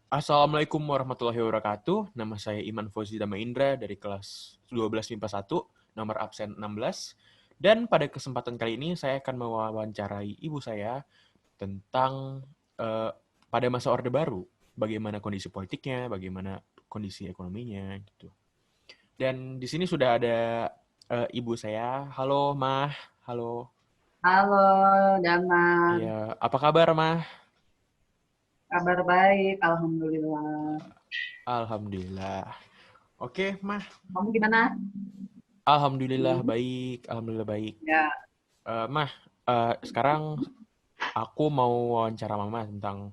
Assalamualaikum warahmatullahi wabarakatuh. Nama saya Iman Fauzi Dama Indra dari kelas 12 MIPA 1, nomor absen 16. Dan pada kesempatan kali ini saya akan mewawancarai ibu saya tentang eh, pada masa Orde Baru, bagaimana kondisi politiknya, bagaimana kondisi ekonominya gitu. Dan di sini sudah ada ibu saya. Halo, Mah. Halo. Halo, Damar. Iya, apa kabar, Mah? Kabar baik, Alhamdulillah. Alhamdulillah. Oke, Mah. Kamu gimana? Alhamdulillah Hmm, baik, alhamdulillah baik. ya. Mah, sekarang aku mau wawancara Mama tentang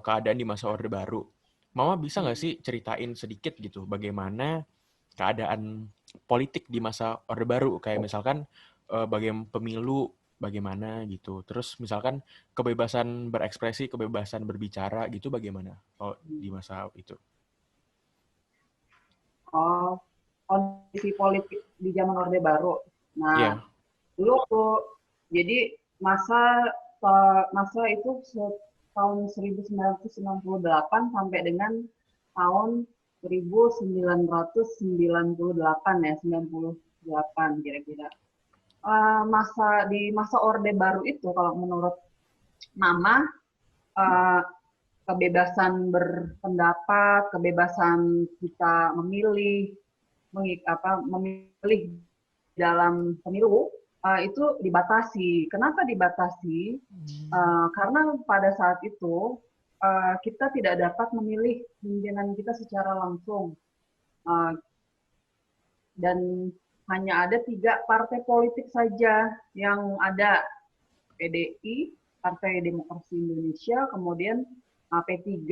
keadaan di masa Orde Baru. Mama bisa nggak sih ceritain sedikit gitu bagaimana keadaan politik di masa Orde Baru? Kayak misalkan bagaimana pemilu, bagaimana gitu. Terus misalkan kebebasan berekspresi, kebebasan berbicara gitu bagaimana kalau di masa itu? Oh, kondisi politik di zaman Orde Baru. Nah, Iya, dulu tuh, jadi masa itu tahun 1998 sampai dengan tahun 1998 ya, 98 kira-kira. Di masa Orde Baru itu kalau menurut Mama, eh, kebebasan berpendapat, kebebasan kita memilih dalam pemilu itu dibatasi. Kenapa dibatasi? Karena pada saat itu kita tidak dapat memilih pimpinan kita secara langsung, uh, dan hanya ada 3 partai politik saja yang ada: PDI, Partai Demokrasi Indonesia, kemudian P3,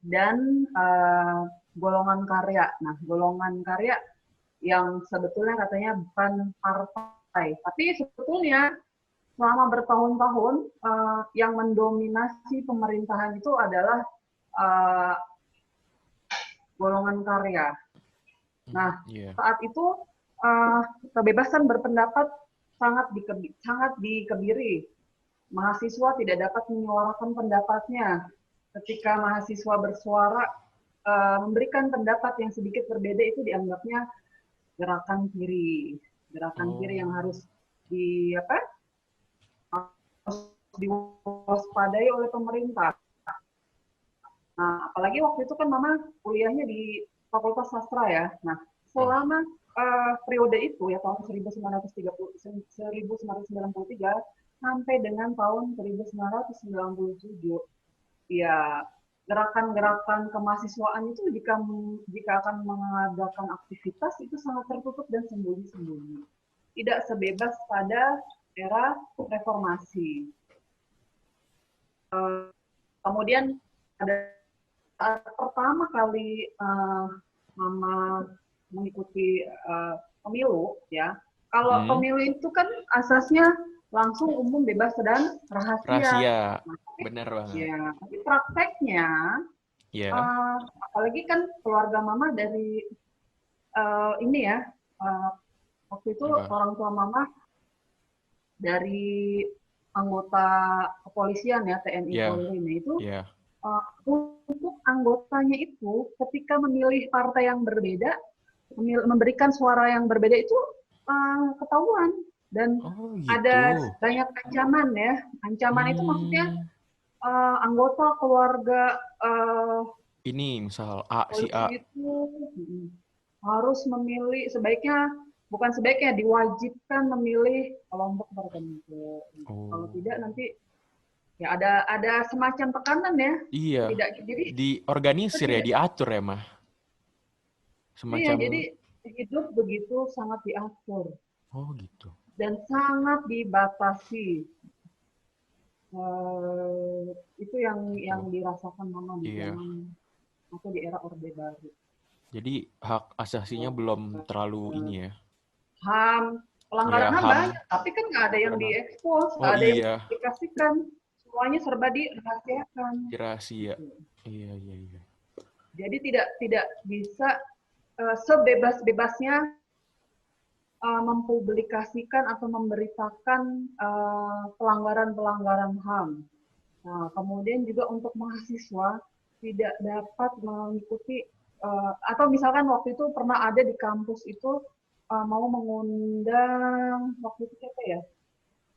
dan golongan karya. Nah, golongan karya yang sebetulnya katanya bukan partai, tapi sebetulnya selama bertahun-tahun yang mendominasi pemerintahan itu adalah uh, golongan karya. Nah, iya. saat itu uh, kebebasan berpendapat sangat dikebiri. Mahasiswa tidak dapat menyuarakan pendapatnya. Ketika mahasiswa bersuara, memberikan pendapat yang sedikit berbeda, itu dianggapnya gerakan kiri. Gerakan kiri yang Oh, harus di apa? Diwaspadai oleh pemerintah. Nah, apalagi waktu itu kan Mama kuliahnya di Fakultas Sastra ya. Nah, oh. selama periode itu ya, tahun 1993 sampai dengan tahun 1997, ya, gerakan-gerakan kemahasiswaan itu jika jika akan mengadakan aktivitas itu sangat tertutup dan sembunyi-sembunyi. Tidak sebebas pada era reformasi. Kemudian ada pertama kali Mama mengikuti pemilu ya. Kalau Hmm? pemilu itu kan asasnya langsung, umum, bebas, dan rahasia. Rahasia, Nah, benar banget. ya, tapi prakteknya, Ya, apalagi kan keluarga Mama dari ini ya, uh, waktu itu apa? orang tua Mama dari anggota kepolisian ya, TNI Ya, Polri. Nah, itu ya. untuk anggotanya itu ketika memilih partai yang berbeda, memberikan suara yang berbeda itu ketahuan, dan Oh gitu. ada banyak ancaman ya. Ancaman itu maksudnya Hmm, anggota keluarga uh, ini misal A si polisi A. itu harus memilih, bukan sebaiknya, diwajibkan memilih kelompok tertentu. Kalau Oh, tidak nanti ya ada semacam tekanan ya. iya. Tidak, jadi kita Diorganisir ya, tidak. diatur ya mah. Iya, jadi Semacam. hidup begitu sangat diatur Oh gitu. dan sangat dibatasi. Itu yang Gitu. dirasakan Mama di Iya. zaman atau di era Orde Baru. Jadi hak asasinya belum terlalu ini ya. HAM, Ya pelanggaran HAM HAM. banyak, tapi kan nggak ada yang Pelanggaran HAM. diekspos, Oh nggak ada yang iya, dipublikasikan, semuanya serba dirahasiakan. rahasia. Gitu. Iya iya iya. Jadi tidak tidak bisa sebebas-bebasnya mempublikasikan atau memberitakan pelanggaran-pelanggaran HAM. Nah, kemudian juga untuk mahasiswa, tidak dapat mengikuti atau misalkan waktu itu pernah ada di kampus itu mau mengundang waktu itu siapa ya,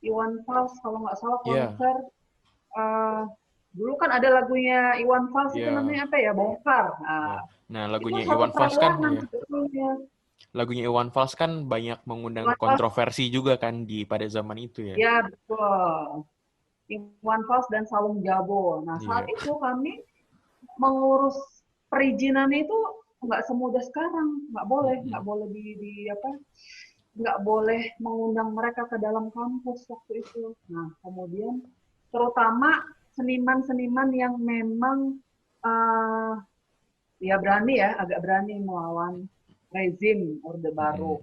Iwan Fals kalau nggak salah Iya, konser. eh, Dulu kan ada lagunya Iwan Fals itu iya, namanya apa ya, Bongkar. iya. Nah, Nah, itu lagunya satu Iwan Fals kan, tawanan ya. sebetulnya. Lagunya Iwan Fals kan banyak mengundang Iwan Fals, kontroversi juga kan di pada zaman itu ya. ya betul. Iwan Fals dan Saung Jabo. Nah, saat Iya. itu kami mengurus perizinan itu nggak semudah sekarang, nggak Mm-mm. boleh di apa, nggak boleh mengundang mereka ke dalam kampus waktu itu. Nah, kemudian terutama seniman-seniman yang memang uh, ya berani ya, agak berani melawan rezim Orde Mm-mm. Baru.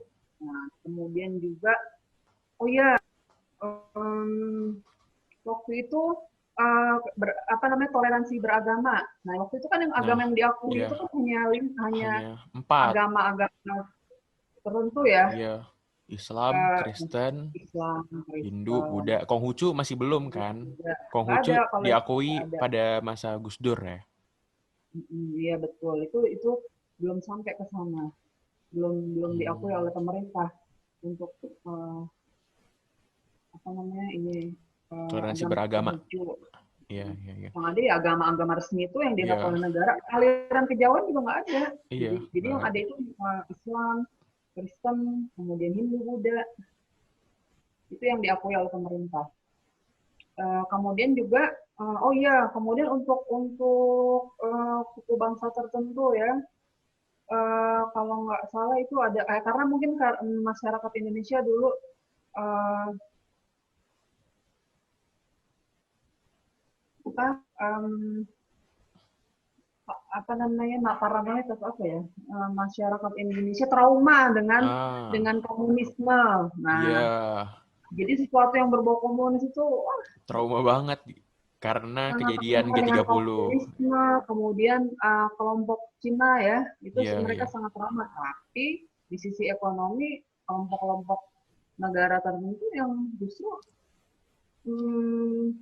Nah, kemudian juga, oh ya, um, waktu itu apa namanya, toleransi beragama. Nah, waktu itu kan yang Nah, agama yang diakui itu iya, kan hanya hanya 4. agama-agama tertentu ya, Iya, Islam, eh, Kristen, Islam, Hindu, Kristen, Buddha. Konghucu masih belum kan? juga nggak Konghucu ada kalau itu, diakui nggak ada. pada masa Gus Dur ya. Iya betul, itu belum sampai ke sana, belum belum diakui Hmm, oleh pemerintah untuk apa namanya ini, toleransi agama beragama. Konghucu. Iya, iya, iya. Yang ada ya agama-agama resmi itu yang dianggap Iya, oleh negara. Aliran kejauhan juga nggak ada. iya, Jadi nggak yang ada ada. itu Islam, Kristen, kemudian Hindu, Buddha, itu yang diakui oleh pemerintah. Kemudian juga, oh iya, kemudian untuk suku bangsa tertentu ya, kalau nggak salah itu ada, karena mungkin masyarakat Indonesia dulu uh, apa, um, apa namanya, nak paranoid atau apa ya, masyarakat Indonesia trauma Ah, dengan komunisme. iya, Nah, jadi sesuatu yang berbau komunis itu trauma banget karena sangat kejadian trauma dengan G30. komunisme. Kemudian kelompok Cina ya, itu Iya, mereka iya. sangat trauma. Tapi di sisi ekonomi, kelompok-kelompok negara tertentu yang justru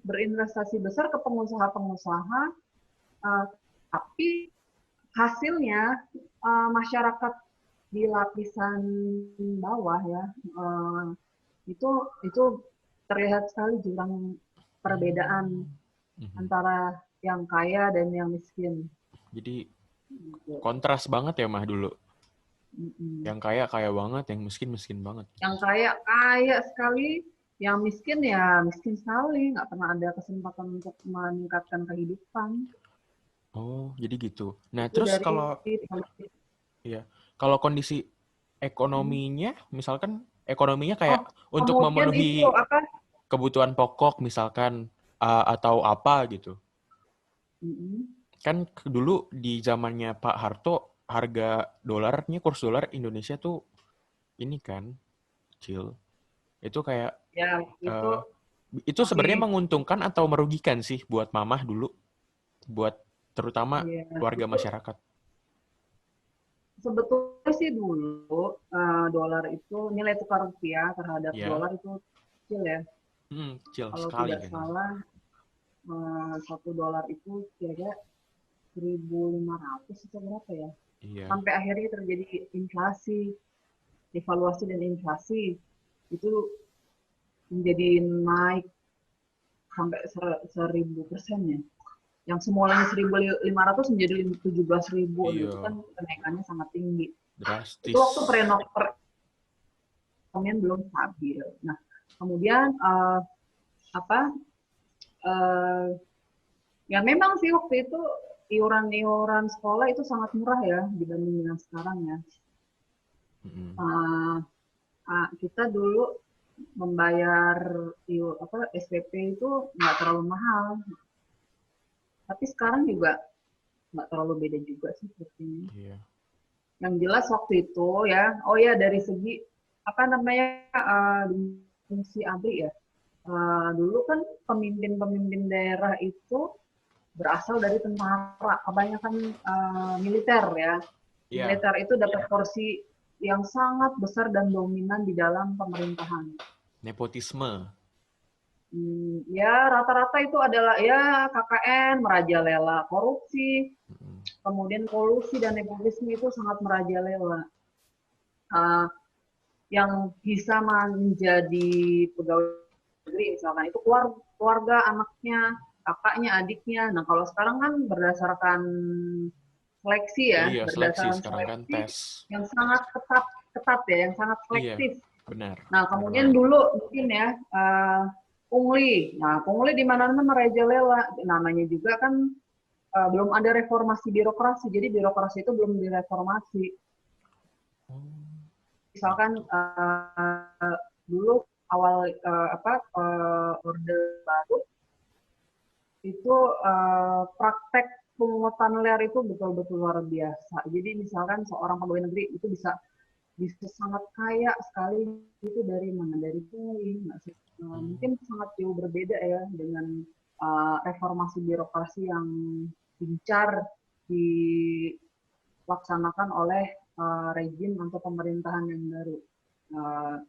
berinvestasi besar ke pengusaha-pengusaha, uh, tapi hasilnya masyarakat di lapisan bawah ya, uh, itu terlihat sekali jurang perbedaan Hmm, mhm. antara yang kaya dan yang miskin. Jadi Gitu. kontras banget ya mah dulu. Mm-mm. Yang kaya kaya banget, yang miskin miskin banget. Yang kaya kaya sekali, yang miskin ya miskin sekali, nggak pernah ada kesempatan untuk meningkatkan kehidupan. Oh, jadi gitu. Nah, Itu terus dari kalau politik. ya, kalau kondisi Hmm. ekonominya, misalkan ekonominya kayak Oh, untuk kemudian itu memenuhi apa? kebutuhan pokok misalkan atau apa gitu. Mm-mm. Kan dulu di zamannya Pak Harto harga dolarnya kurs dolar Indonesia tuh ini kan kecil. Itu kayak Ya itu eh, itu sebenarnya masih, menguntungkan atau merugikan sih buat mamah dulu, buat terutama ya warga itu masyarakat. sebetulnya sih dulu dolar itu, nilai tukar rupiah terhadap Ya, dolar itu kecil ya. kecil Kalau sekali tidak kan. salah, satu dolar itu kira-kira 1.500 atau berapa ya? Iya, Sampai akhirnya terjadi inflasi, devaluasi dan inflasi itu menjadi naik sampai 1.000% ya. Yang semulanya 1.500 menjadi 17.000. Itu iya, kan kenaikannya sangat tinggi. Itu waktu drastis. perekonomian belum stabil. Nah, kemudian apa? Uh, Ya memang sih waktu itu iuran-iuran sekolah itu sangat murah ya dibanding dengan sekarang ya. Mm-mm. Uh, kita dulu membayar SPP itu nggak terlalu mahal, tapi sekarang juga nggak terlalu beda juga sih sepertinya. Iya, Yang jelas waktu itu ya, oh ya dari segi apa namanya, di fungsi ABRI ya. Dulu kan pemimpin-pemimpin daerah itu berasal dari tentara, kebanyakan militer ya. iya, Militer itu dapat porsi yang sangat besar dan dominan di dalam pemerintahan. nepotisme. Ya rata-rata itu adalah ya KKN merajalela, korupsi, Mm-mm. kemudian kolusi dan nepotisme itu sangat merajalela. Uh, yang bisa menjadi pegawai negeri misalkan itu keluarga anaknya, kakaknya, adiknya. Nah kalau sekarang kan berdasarkan seleksi ya, Iya, seleksi berdasarkan sekarang kan seleksi tes. yang sangat ketat ketat ya, yang sangat Iya, selektif. benar. Nah, Benar kemudian banget. dulu mungkin ya pungli. Nah, pungli di mana-mana merajalela. Namanya juga kan belum ada reformasi birokrasi. Jadi birokrasi itu belum direformasi. Oh, Misalkan gitu. dulu awal orde baru itu praktek pungutan liar itu betul-betul luar biasa. Jadi misalkan seorang pegawai negeri itu bisa bisa sangat kaya sekali itu dari mana? Dari pungli. Hmm. Mungkin sangat jauh berbeda ya dengan reformasi birokrasi yang gencar dilaksanakan oleh rejim atau pemerintahan yang baru. Uh,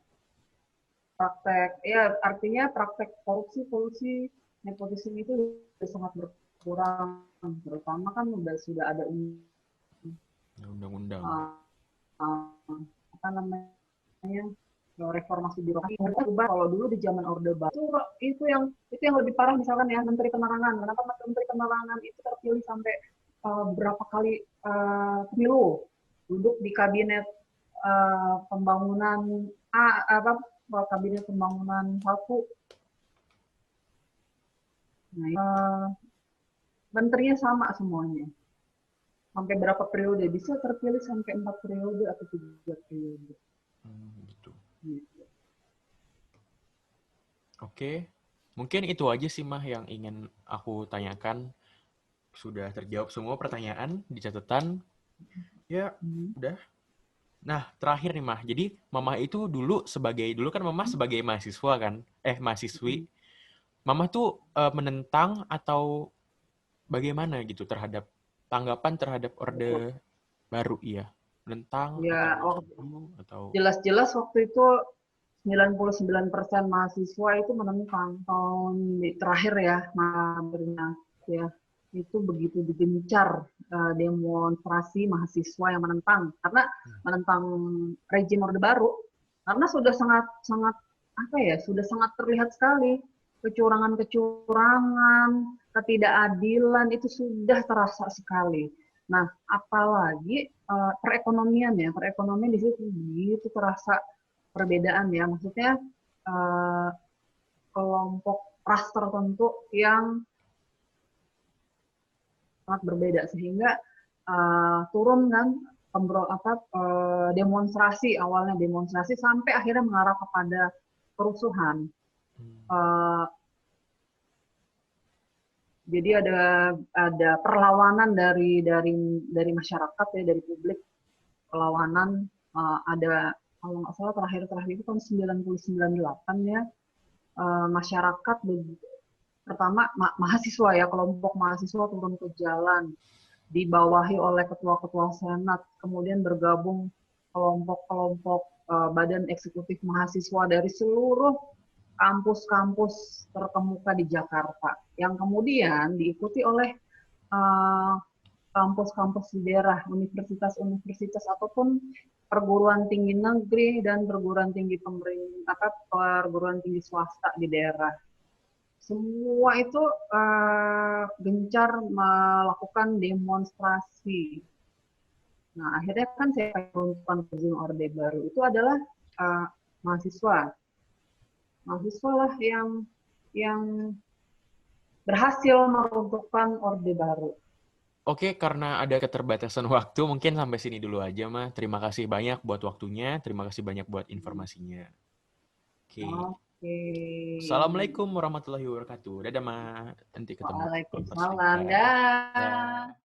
Praktek, ya artinya praktek korupsi, kolusi, nepotisme itu sudah sangat berkurang. Terutama kan sudah ada Undang-undang. uh, apa namanya reformasi birokrasi. Kalau dulu di zaman Orde Baru itu yang lebih parah misalkan ya Menteri Penerangan. Kenapa Menteri Penerangan itu terpilih sampai berapa kali pemilu duduk di kabinet pembangunan apa kabinet pembangunan satu. Nah, menterinya sama semuanya. Sampai berapa periode? Bisa terpilih sampai 4 periode atau 3 periode. Gitu. Gitu. Oke. Mungkin itu aja sih, Mah, yang ingin aku tanyakan. Sudah terjawab semua pertanyaan di catatan. Ya, Hmm. udah. Nah, terakhir nih, Mah. Jadi, Mama itu dulu kan Mama sebagai mahasiswa kan? Mahasiswi. Hmm. Mama tuh menentang atau bagaimana gitu terhadap tanggapan terhadap Orde Baru, iya. Menentang Ya, atau setuju atau jelas-jelas waktu itu 99% mahasiswa itu menentang tahun terakhir ya, ya. Itu begitu digencar demonstrasi mahasiswa yang menentang karena menentang rejim Orde Baru karena sudah sangat sangat apa ya, sudah sangat terlihat sekali kecurangan-kecurangan, ketidakadilan itu sudah terasa sekali. Nah, apalagi perekonomian di situ begitu terasa perbedaan ya, maksudnya uh, kelompok ras tertentu yang sangat berbeda sehingga turun kan demonstrasi awalnya demonstrasi sampai akhirnya mengarah kepada kerusuhan. Uh, jadi ada perlawanan dari masyarakat ya, dari publik, perlawanan ada kalau nggak salah terakhir itu tahun 1998 ya, masyarakat pertama mahasiswa ya, kelompok mahasiswa turun ke jalan dibawahi oleh ketua-ketua senat, kemudian bergabung kelompok-kelompok badan eksekutif mahasiswa dari seluruh kampus-kampus terkemuka di Jakarta, yang kemudian diikuti oleh uh, kampus-kampus di daerah, universitas-universitas ataupun perguruan tinggi negeri dan perguruan tinggi pemerintah, perguruan tinggi swasta di daerah. Semua itu gencar melakukan demonstrasi. Nah, akhirnya kan saya peruntukan rezim Orde Baru itu adalah uh, mahasiswa. Mahasiswa lah yang berhasil meruntuhkan Orde Baru. Oke, karena ada keterbatasan waktu, mungkin sampai sini dulu aja, Mah. Terima kasih banyak buat waktunya, terima kasih banyak buat informasinya. Oke. Oke. Assalamualaikum warahmatullahi wabarakatuh. Dadah, Mah. Nanti ketemu konversi Waalaikumsalam. berikutnya. Dah. Dah.